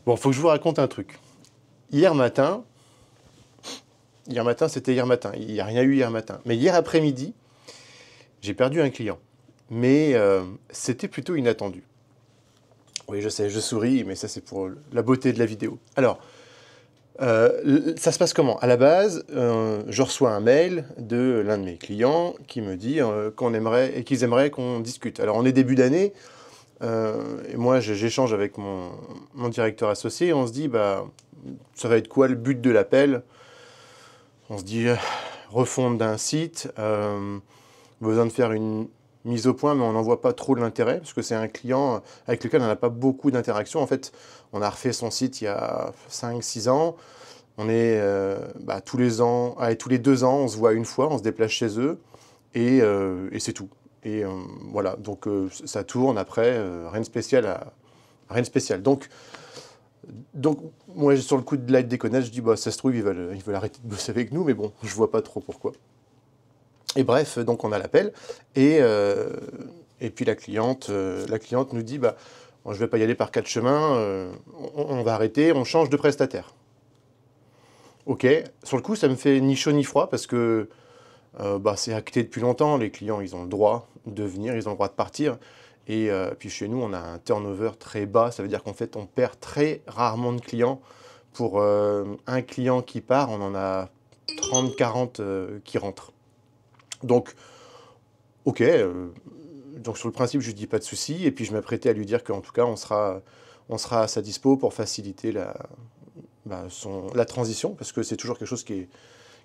Bon, faut que je vous raconte un truc. Hier matin, c'était hier matin, il n'y a rien eu hier matin. Mais hier après-midi, j'ai perdu un client. Mais c'était plutôt inattendu. Oui, je sais, je souris, mais ça c'est pour la beauté de la vidéo. Alors, ça se passe comment? À la base, je reçois un mail de l'un de mes clients qui me dit qu'ils aimeraient qu'on discute. Alors, on est début d'année, et moi j'échange avec mon directeur associé, et on se dit, bah, ça va être quoi le but de l'appel? On se dit, refonte d'un site, besoin de faire une mise au point, mais on n'en voit pas trop l'intérêt, parce que c'est un client avec lequel on n'a pas beaucoup d'interaction. En fait, on a refait son site il y a 5-6 ans. On est tous les ans, tous les 2 ans, on se voit une fois, on se déplace chez eux, et c'est tout. Et voilà, donc ça tourne après, rien de spécial. Rien de spécial. Donc, moi, sur le coup de la déconnade, je dis, bah, ça se trouve, ils veulent arrêter de bosser avec nous, mais bon, je vois pas trop pourquoi. Et bref, donc on a l'appel, et puis la cliente nous dit, bah, bon, je vais pas y aller par 4 chemins, on va arrêter, on change de prestataire. Ok, sur le coup, ça me fait ni chaud ni froid, parce que bah, c'est acté depuis longtemps, les clients, ils ont le droit de venir, ils ont le droit de partir, et puis chez nous, on a un turnover très bas, ça veut dire qu'en fait, on perd très rarement de clients. Pour un client qui part, on en a 30-40 qui rentrent. Donc, ok, donc sur le principe, je lui dis pas de souci, et puis je m'apprêtais à lui dire qu'en tout cas, on sera à sa dispo pour faciliter la transition, parce que c'est toujours quelque chose qui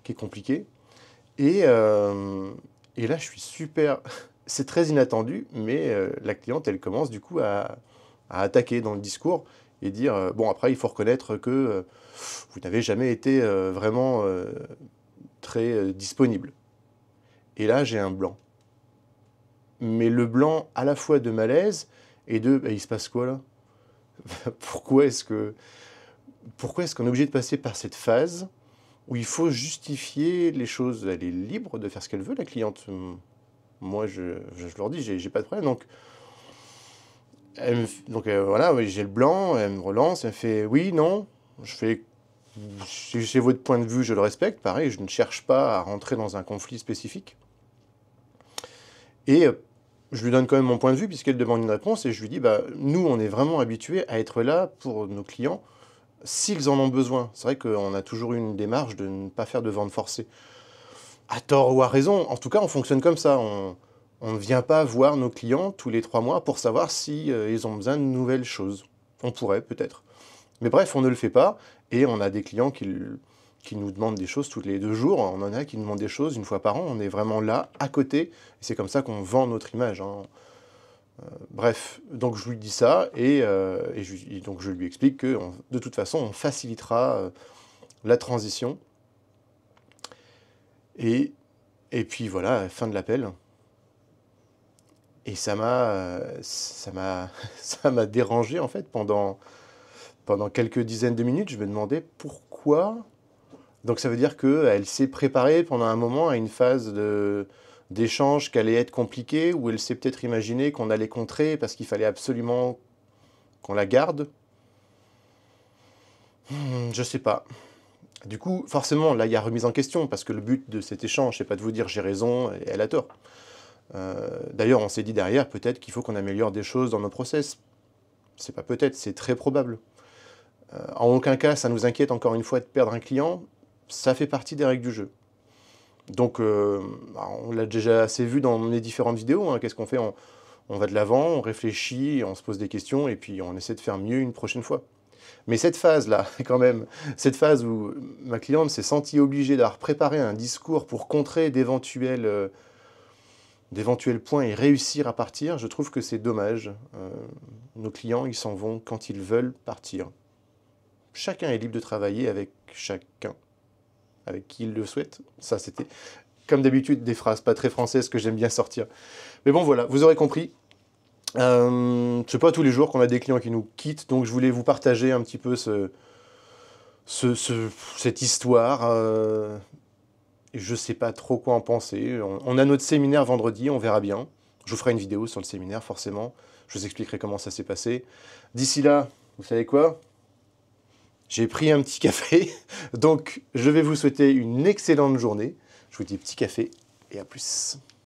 est compliqué. Et, et là, je suis super... C'est très inattendu, mais la cliente, elle commence du coup à attaquer dans le discours et dire, bon, après, il faut reconnaître que vous n'avez jamais été vraiment très disponible. Et là, j'ai un blanc. Mais le blanc à la fois de malaise et de, bah, il se passe quoi là? Pourquoi est-ce qu'on est obligé de passer par cette phase où il faut justifier les choses? Elle est libre de faire ce qu'elle veut, la cliente. Moi, je leur dis, j'ai pas de problème. Voilà, oui, j'ai le blanc, elle me relance, elle me fait oui, non. Je fais, chez votre point de vue, je le respecte. Pareil, je ne cherche pas à rentrer dans un conflit spécifique. Et je lui donne quand même mon point de vue, puisqu'elle demande une réponse, et je lui dis, bah, nous, on est vraiment habitués à être là pour nos clients s'ils en ont besoin. C'est vrai qu'on a toujours eu une démarche de ne pas faire de vente forcée. À tort ou à raison, en tout cas, on fonctionne comme ça. On ne vient pas voir nos clients tous les 3 mois pour savoir si ils ont besoin de nouvelles choses. On pourrait, peut-être. Mais bref, on ne le fait pas, et on a des clients qui nous demandent des choses tous les 2 jours. On en a qui nous demandent des choses une fois par an. On est vraiment là, à côté, et c'est comme ça qu'on vend notre image, hein. Bref, donc je lui dis ça, donc je lui explique que de toute façon, on facilitera la transition. Et puis voilà, fin de l'appel. Et ça m'a dérangé en fait pendant quelques dizaines de minutes. Je me demandais pourquoi. Donc ça veut dire qu'elle s'est préparée pendant un moment à une phase d'échange qui allait être compliquée, où elle s'est peut-être imaginé qu'on allait contrer parce qu'il fallait absolument qu'on la garde. Je sais pas. Du coup, forcément, là, il y a remise en question, parce que le but de cet échange, c'est pas de vous dire j'ai raison et elle a tort. D'ailleurs, on s'est dit derrière, peut-être qu'il faut qu'on améliore des choses dans nos process. C'est pas peut-être, c'est très probable. En aucun cas, ça nous inquiète encore une fois de perdre un client. Ça fait partie des règles du jeu. Donc, on l'a déjà assez vu dans les différentes vidéos, hein. Qu'est-ce qu'on fait? On va de l'avant, on réfléchit, on se pose des questions, et puis on essaie de faire mieux une prochaine fois. Mais cette phase-là, quand même, cette phase où ma cliente s'est sentie obligée d'avoir préparé un discours pour contrer d'éventuels points et réussir à partir, je trouve que c'est dommage. Nos clients, ils s'en vont quand ils veulent partir. Chacun est libre de travailler avec chacun, avec qui il le souhaite. Ça, c'était, comme d'habitude, des phrases pas très françaises que j'aime bien sortir. Mais bon, voilà, vous aurez compris. C'est pas tous les jours qu'on a des clients qui nous quittent, donc je voulais vous partager un petit peu cette histoire. Je sais pas trop quoi en penser. On a notre séminaire vendredi, on verra bien. Je vous ferai une vidéo sur le séminaire, forcément. Je vous expliquerai comment ça s'est passé. D'ici là, vous savez quoi? J'ai pris un petit café, donc je vais vous souhaiter une excellente journée. Je vous dis petit café et à plus.